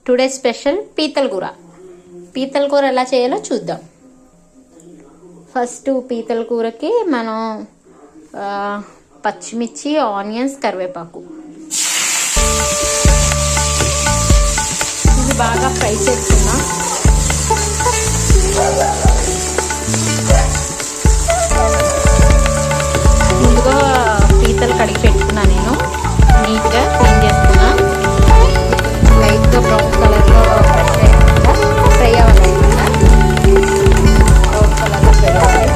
Today special పీతల కూర. పీతల కూర ఎలా చేయాలో చూద్దాం. ఫస్ట్ పీతల కూరకి మనం పచ్చిమిర్చి, ఆనియన్స్, కరివేపాకు ఇది బాగా ఫ్రై చేసుకున్నాం. ముందుగా పీతలు కడిగి పెట్టుకున్నా, నేను నీట్గా క్లీన్ చేసుకున్నా. లైట్గా బ్రౌన్ కలర్లో ఫ్రై అవ్వాలి. బ్రౌన్ కలర్లో ఫ్రై అవ్వాలి.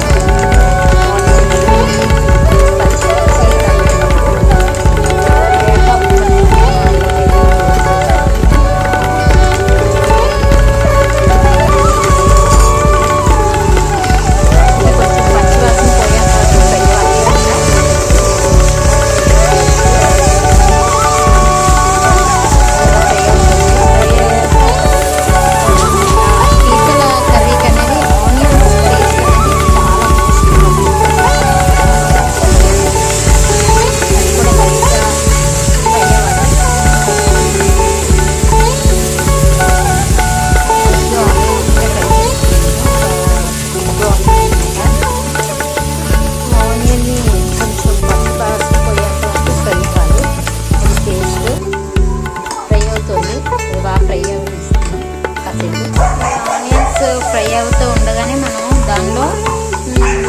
ఆనియన్స్ ఫ్రై అవుతూ ఉండగానే మనం దానిలో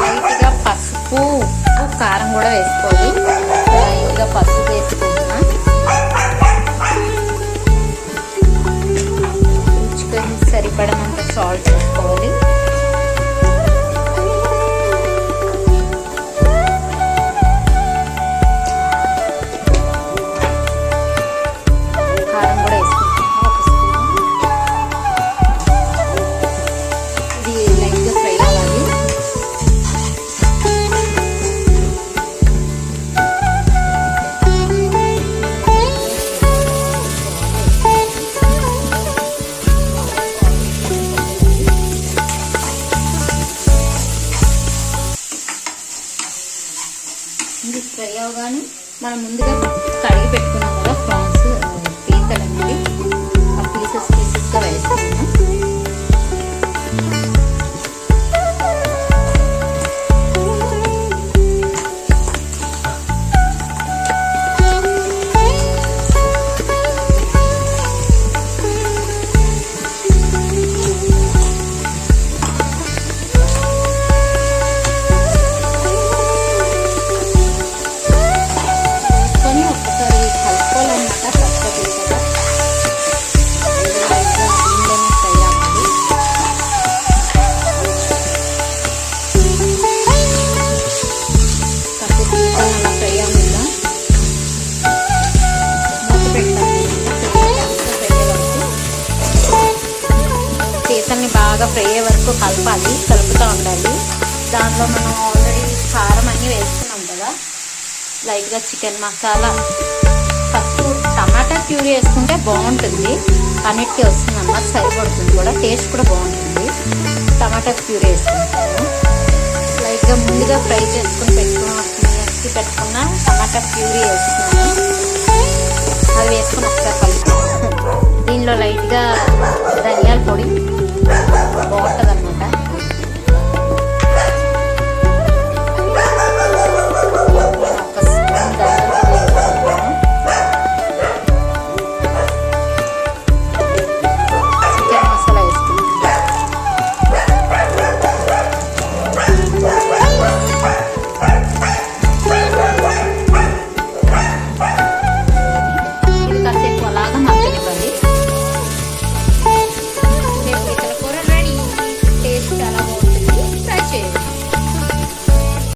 లైట్గా పసుపు, కారం కూడా వేసుకోవాలి. లైట్గా పసుపు వేసుకుంటున్నా. రుచికి సరిపడినంత సాల్ట్ వేసుకోవాలి. కారం కూడా వేసుకుంటున్నాం. ఇది ఫ్రై అవగానే మనం ముందుగా కడిగి పెట్టుకున్నాం కదా ప్రాన్స్, పీతలు అనేది ఆ పీసెస్గా వేసుకున్నాం. పీతల్ని బాగా ఫ్రై అయ్యే వరకు కలపాలి, కలుపుతూ ఉండాలి. దాంట్లో మనం ఆల్రెడీ కారం అన్నీ వేసుకున్నాం కదా, లైట్గా చికెన్ మసాలా. ఫస్ట్ టమాటా ప్యూరీ వేసుకుంటే బాగుంటుంది, అన్నిటికీ వస్తుంది అన్నమాట, సరిపడుతుంది కూడా, టేస్ట్ కూడా బాగుంటుంది. టమాటా ప్యూరీ వేసుకుంటాము. లైట్గా ముందుగా ఫ్రై చేసుకుని పెట్టుకున్న టమాటా ప్యూరీ వేసుకున్నాము. అది వేసుకుని ఒకసారి కలుపుతాము. దీనిలో లైట్గా ధనియాల పొడి బాగుంటుంది అన్నమాట.